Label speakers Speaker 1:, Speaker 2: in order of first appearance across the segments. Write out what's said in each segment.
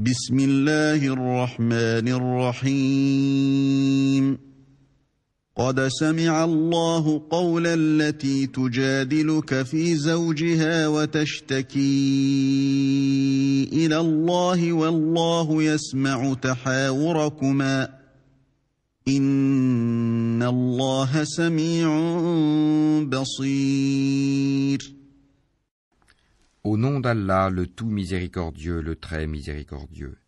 Speaker 1: بسم الله الرحمن الرحيم قد سمع الله قول التي تجادلك في زوجها وتشتكي إلى الله والله يسمع تحاوركما إن الله سميع بصير.
Speaker 2: Au nom d'Allah, le tout miséricordieux, le très miséricordieux.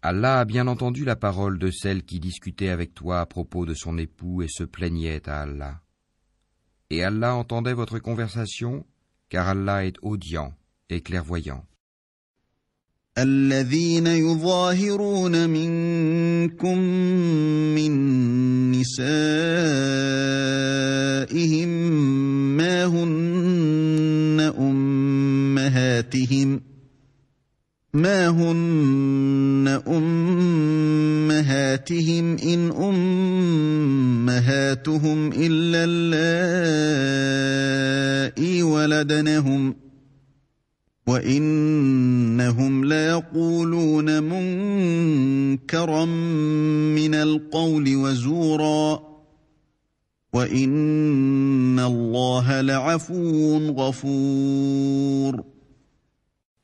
Speaker 2: Allah a bien entendu la parole de celle qui discutait avec toi à propos de son époux et se plaignait à Allah. Et Allah entendait votre conversation, car Allah est audient et clairvoyant.
Speaker 1: الذين يظاهرون منكم من نسائهم ما هن أمهاتهم إن أمهاتهم إلا اللائي ولدنهم وإنهم ليقولون منكرا من القول وزورا وإن الله لعفو غفور.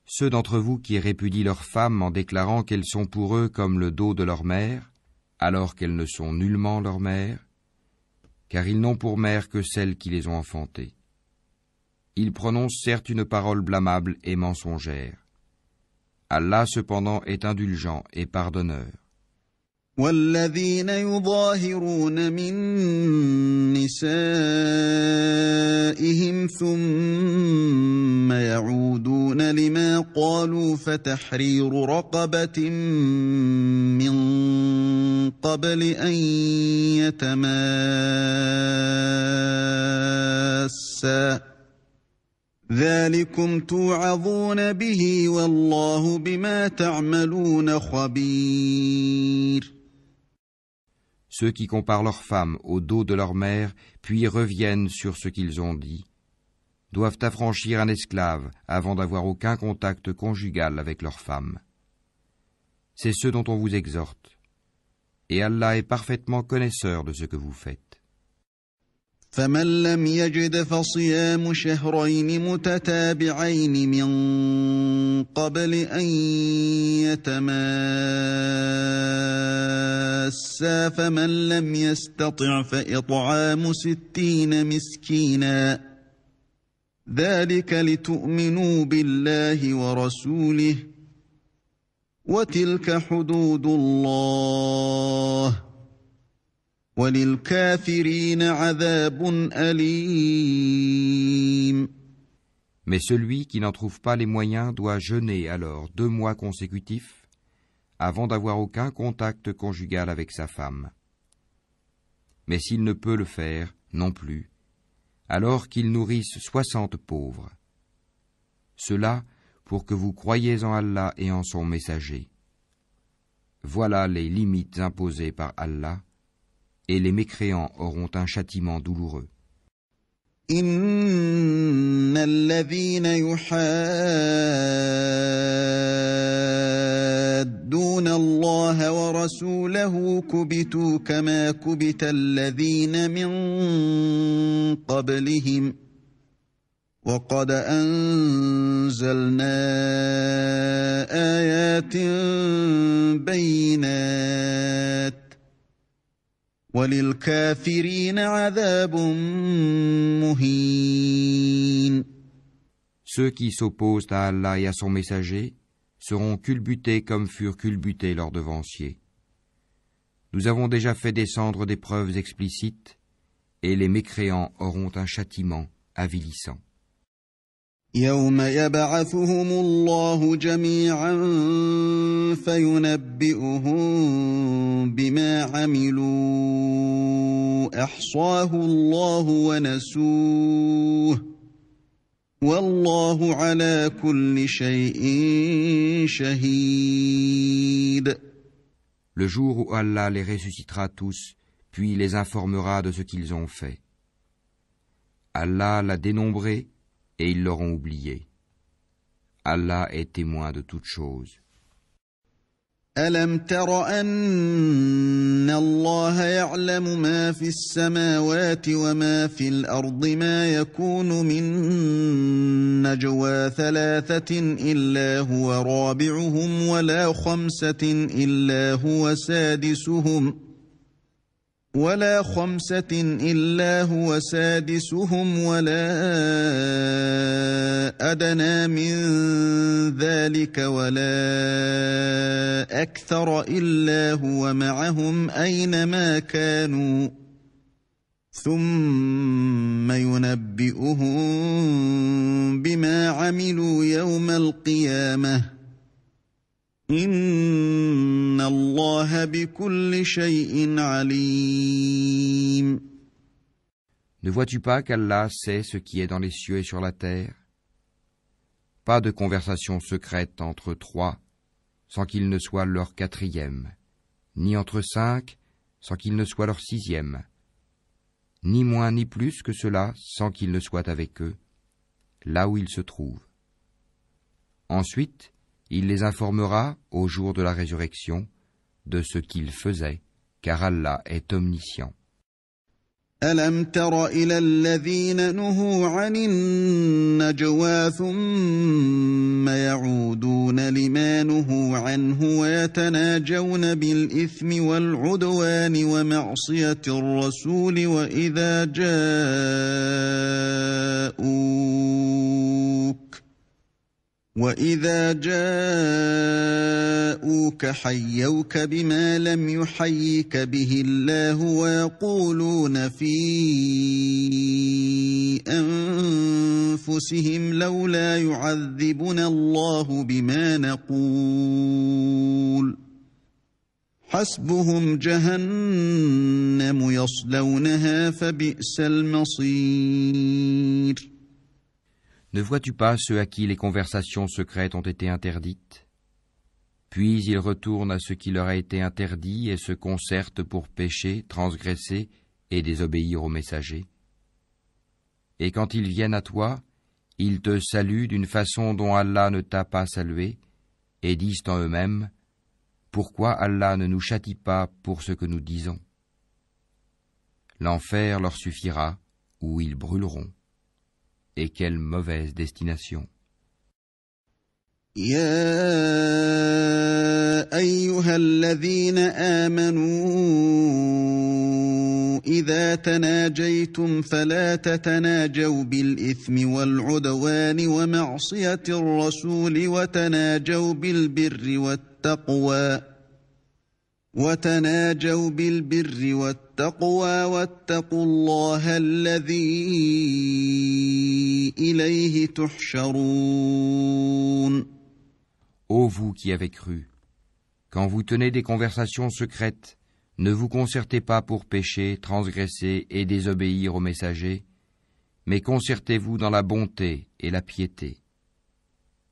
Speaker 2: Ceux d'entre vous qui répudient leurs femmes en déclarant qu'elles sont pour eux comme le dos de leur mère, alors qu'elles ne sont nullement leur mère, car ils n'ont pour mère que celles qui les ont enfantées. Ils prononcent certes une parole blâmable et mensongère. Allah cependant est indulgent et pardonneur.
Speaker 1: والذين يظاهرون من نسائهم ثم يعودون لما قالوا فتحرير رقبة من قبل أن يتماسا ذلكم توعظون به والله بما تعملون خبير.
Speaker 2: Ceux qui comparent leurs femmes au dos de leur mère, puis reviennent sur ce qu'ils ont dit, doivent affranchir un esclave avant d'avoir aucun contact conjugal avec leur femme. C'est ce dont on vous exhorte. Et Allah est parfaitement connaisseur de ce que vous faites.
Speaker 1: فمن لم يجد فصيام شهرين متتابعين من قبل أن يتماسا فمن لم يستطع فإطعام 60 مسكينا ذلك لتؤمنوا بالله ورسوله وتلك حدود الله وَلِلْكَافِرِينَ عَذَابٌ أَلِيمٌ.
Speaker 2: Mais celui qui n'en trouve pas les moyens doit jeûner alors 2 mois consécutifs avant d'avoir aucun contact conjugal avec sa femme. Mais s'il ne peut le faire non plus, alors qu'il nourrisse 60 pauvres. Cela pour que vous croyiez en Allah et en son messager. Voilà les limites imposées par Allah. Et les mécréants auront un châtiment douloureux.
Speaker 1: إن الذين يحادون الله ورسوله كبتوا كما كبت الذين من قبلهم وقد أنزلنا آيات بينات وَلِلْكَافِرِينَ عَذَابٌ مُهِينٌ.
Speaker 2: Ceux qui s'opposent à Allah et à son messager seront culbutés comme furent culbutés leurs devanciers. Nous avons déjà fait descendre des preuves explicites et les mécréants auront un châtiment avilissant.
Speaker 1: يوم يبعثهم الله جميعا فينبئهم بما عملوا أحصاه الله ونسوه والله على كل شيء شهيد.
Speaker 2: Le jour où Allah les ressuscitera tous, puis les informera de ce qu'ils ont fait. Allah l'a dénombré et ils l'auront oublié. Allah est témoin de toutes choses.
Speaker 1: ألم تر أن الله يعلم ما في السماوات وما في الأرض ما يكون من نجوى ثلاثة إلا هو رابعهم ولا خمسة إلا هو سادسهم ولا أدنى من ذلك ولا أكثر إلا هو معهم أينما كانوا ثم ينبئهم بما عملوا يوم القيامة إن الله بكل شيء عليم.
Speaker 2: Ne vois-tu pas qu'Allah sait ce qui est dans les cieux et sur la terre? Pas de conversation secrète entre trois, sans qu'il ne soit leur quatrième, ni entre cinq, sans qu'il ne soit leur sixième, ni moins ni plus que cela, sans qu'il ne soit avec eux, là où ils se trouvent. Ensuite, il les informera, au jour de la résurrection, de ce qu'ils faisaient, car Allah est omniscient.
Speaker 1: ألم تر إلى الذين نهوا عن النجوى ثم يعودون لما نهوا عنه ويتناجون بالإثم والعدوان ومعصية الرسول وإذا جاءوك حيوك بما لم يحيك به الله ويقولون في أنفسهم لولا يعذبنا الله بما نقول حسبهم جهنم يصلونها فبئس المصير.
Speaker 2: Ne vois-tu pas ceux à qui les conversations secrètes ont été interdites? Puis ils retournent à ce qui leur a été interdit et se concertent pour pécher, transgresser et désobéir aux messagers. Et quand ils viennent à toi, ils te saluent d'une façon dont Allah ne t'a pas salué et disent en eux-mêmes: pourquoi Allah ne nous châtie pas pour ce que nous disons? L'enfer leur suffira, où ils brûleront. Et quelle mauvaise destination.
Speaker 1: يا أيها الذين آمنوا إذا تناجيتم فلا تتناجوا بالإثم والعدوان ومعصية الرسول وتناجوا بالبر والتقوى واتقوا الله الذي إليه تحشرون.
Speaker 2: Ô vous qui avez cru, quand vous tenez des conversations secrètes, ne vous concertez pas pour pécher, transgresser et désobéir aux messagers, mais concertez-vous dans la bonté et la piété.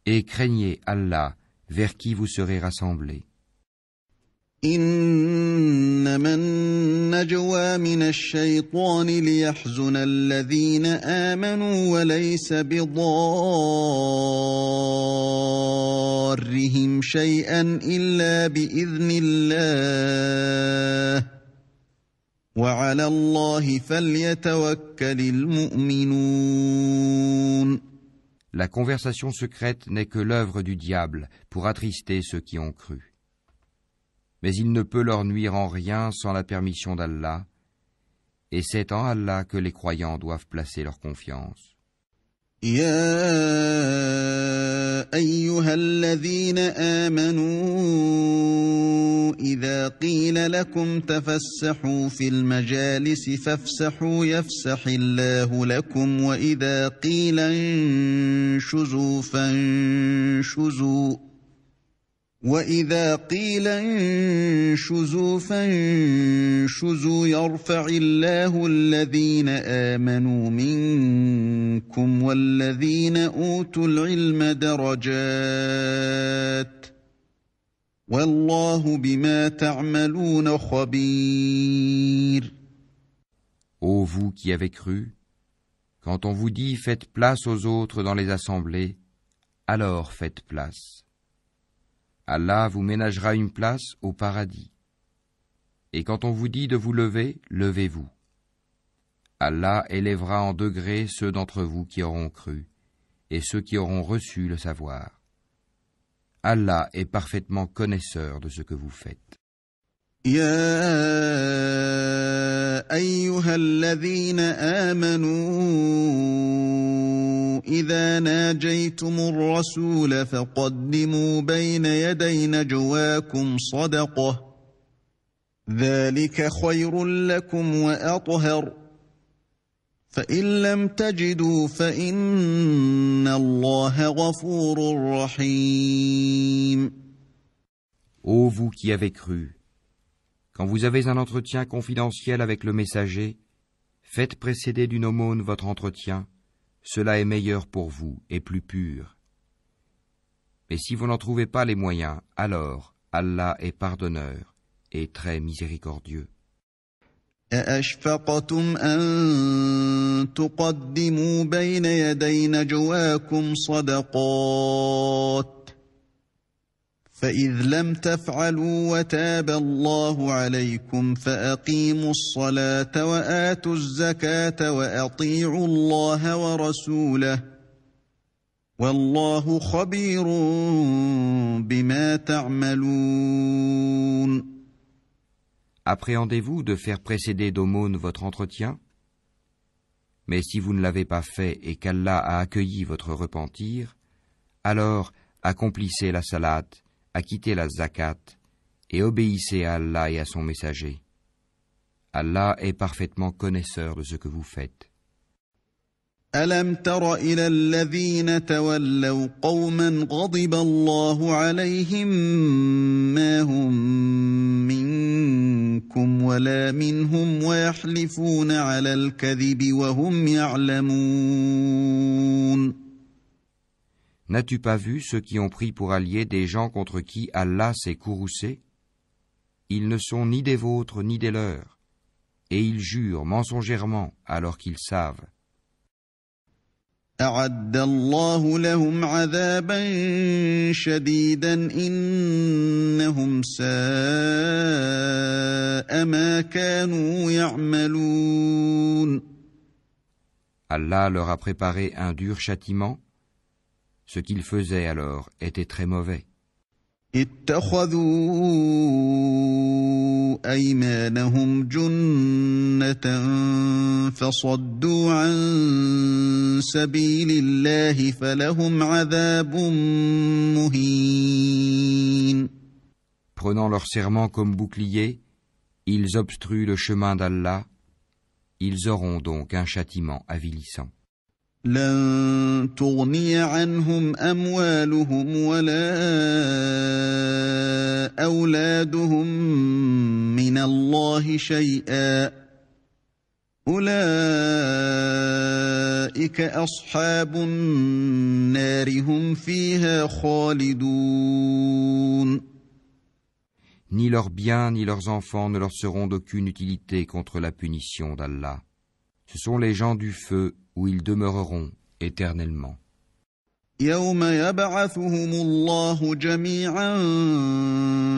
Speaker 2: Et craignez Allah, vers qui vous serez rassemblés.
Speaker 1: إنما النجوى من الشيطان ليحزن الذين آمنوا وليس بضارهم شيئا إلا بإذن الله وعلى الله فليتوكل المؤمنون.
Speaker 2: La conversation secrète n'est que l'œuvre du diable pour attrister ceux qui ont cru. Mais il ne peut leur nuire en rien sans la permission d'Allah, et c'est en Allah que les croyants doivent placer leur confiance.
Speaker 1: يا أيها الذين آمنوا إذا قيل لكم تفسحوا في المجالس فافسحوا يفسح الله لكم وإذا قيل انشزوا فانشزوا يرفع الله الذين آمنوا منكم والذين أوتوا العلم درجات والله بما تعملون خبير.
Speaker 2: Ô vous qui avez cru, quand on vous dit faites place aux autres dans les assemblées, alors faites place. Allah vous ménagera une place au paradis. Et quand on vous dit de vous lever, levez-vous. Allah élèvera en degrés ceux d'entre vous qui auront cru, et ceux qui auront reçu le savoir. Allah est parfaitement connaisseur de ce que vous faites.
Speaker 1: يا أيها الذين آمنوا إذا ناجيتم الرسول فقدموا بين يدي نجواكم صدقة ذلك خير لكم وأطهر فإن لم تجدوا فإن الله غفور رحيم.
Speaker 2: Ô vous qui avez cru, quand vous avez un entretien confidentiel avec le messager, faites précéder d'une aumône votre entretien, cela est meilleur pour vous et plus pur. Mais si vous n'en trouvez pas les moyens, alors Allah est pardonneur et très miséricordieux.
Speaker 1: أأشفقتم أن تقدموا بين يدي نجواكم صدقات فإذ لم تفعلوا وتاب الله عليكم فأقيموا الصلاة وآتوا الزكاة وأطيعوا الله ورسوله والله خبير بما تعملون.
Speaker 2: Appréhendez-vous de faire précéder d'aumône votre entretien? Mais si vous ne l'avez pas fait et qu'Allah a accueilli votre repentir, alors accomplissez la salat, acquittez la zakat et obéissez à Allah et à son messager. Allah est parfaitement connaisseur de ce que vous faites.
Speaker 1: ألم تر إلى الذين تولوا قوما غضب الله عليهم ما هم منكم ولا منهم ويحلفون على الكذب وهم يعلمون.
Speaker 2: N'as-tu pas vu ceux qui ont pris pour alliés des gens contre qui Allah s'est courroucé? Ils ne sont ni des vôtres ni des leurs, et ils jurent mensongèrement alors qu'ils savent.
Speaker 1: أعد الله لهم عذابا شديدا إنهم ساء ما كانوا يعملون.
Speaker 2: Allah leur a préparé un dur châtiment. Ce qu'ils faisaient alors était très mauvais.
Speaker 1: اتخذوا أيمانهم جنة فصدوا عن سبيل الله فلهم عذاب مهين.
Speaker 2: Prenant leur serment comme bouclier, ils obstruent le chemin d'Allah. Ils auront donc un châtiment avilissant.
Speaker 1: لن تغني عنهم أموالهم ولا أولادهم من الله شيئا أولئك أصحاب النار هم فيها خالدون.
Speaker 2: Ni leurs biens ni leurs enfants ne leur seront d'aucune utilité contre la punition d'Allah. Ce sont les gens du feu où ils demeureront éternellement.
Speaker 1: يوم يبعثهم الله جميعا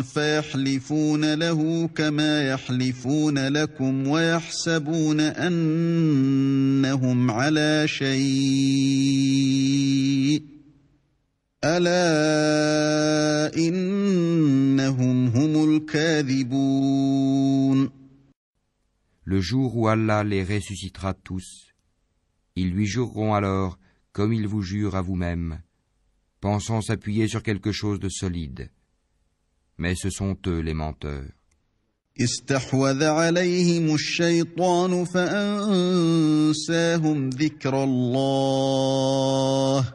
Speaker 1: فيحلفون له كما يحلفون لكم ويحسبون أنهم على شيء ألا إنهم هم الكاذبون.
Speaker 2: Le jour où Allah les ressuscitera tous, ils lui jureront alors comme ils vous jurent à vous-même, pensant s'appuyer sur quelque chose de solide. Mais ce sont eux les menteurs.
Speaker 1: استحوذ عليهم الشيطان فأنساهم ذكر الله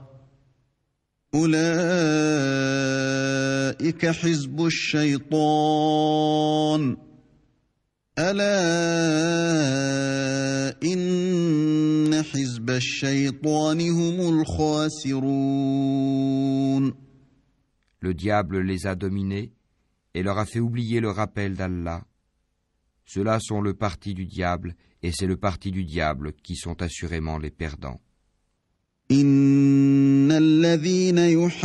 Speaker 1: أولئك حزب الشيطان ألا إن حزب الشيطان هم الخاسرون.
Speaker 2: Le diable les a dominés et leur a fait oublier le rappel d'Allah. Ceux-là sont le parti du diable et c'est le parti du diable qui sont assurément les perdants.
Speaker 1: إن الذين يحادون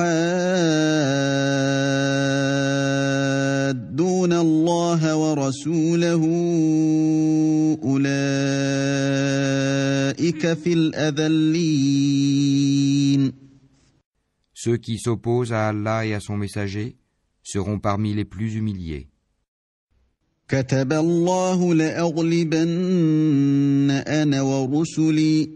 Speaker 1: الله ورسوله أولئك في الأذلين.
Speaker 2: Ceux qui s'opposent à Allah et à son messager seront parmi les plus humiliés.
Speaker 1: كتب الله لأغلبن أنا ورسلي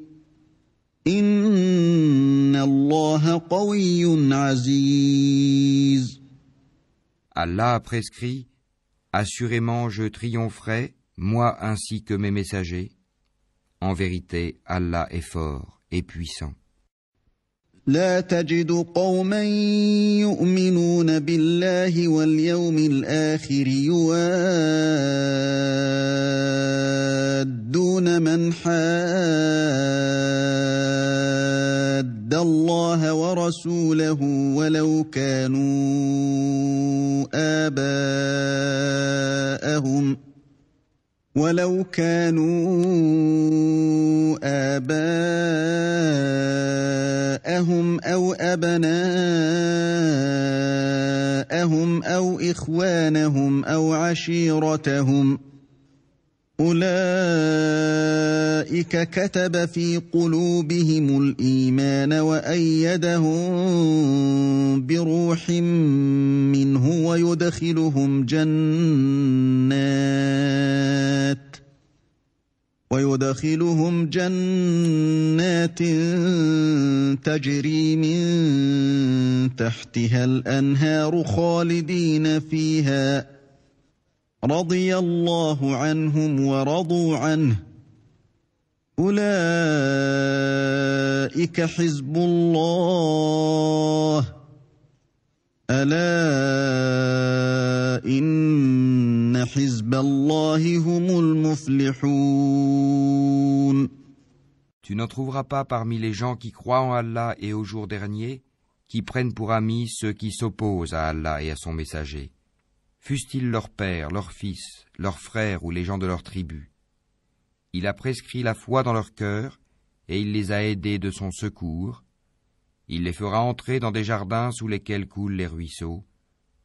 Speaker 1: إن الله قوي عزيز.
Speaker 2: Allah a prescrit, assurément je triompherai, moi ainsi que mes messagers. En vérité, Allah est fort et puissant.
Speaker 1: لا تجد قوما يؤمنون بالله واليوم الآخر يوادون من حاد الله ورسوله ولو كانوا آباءهم أو أبناءهم أو إخوانهم أو عشيرتهم أولئك كتب في قلوبهم الإيمان وأيدهم بروح منه ويدخلهم جنات تجري من تحتها الأنهار خالدين فيها رضي الله عنهم ورضوا عنه أولئك حزب الله ألا إن حزب الله هم المفلحون.
Speaker 2: Tu n'en trouveras pas parmi les gens qui croient en Allah et au jour dernier, qui prennent pour amis ceux qui s'opposent à Allah et à son messager, fussent-ils leurs pères, leurs fils, leurs frères ou les gens de leur tribu. Il a prescrit la foi dans leur cœur et il les a aidés de son secours. Il les fera entrer dans des jardins sous lesquels coulent les ruisseaux,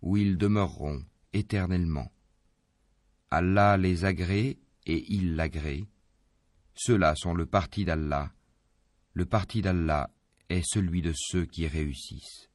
Speaker 2: où ils demeureront éternellement. Allah les agrée et il l'agrée. Ceux-là sont le parti d'Allah. Le parti d'Allah est celui de ceux qui réussissent.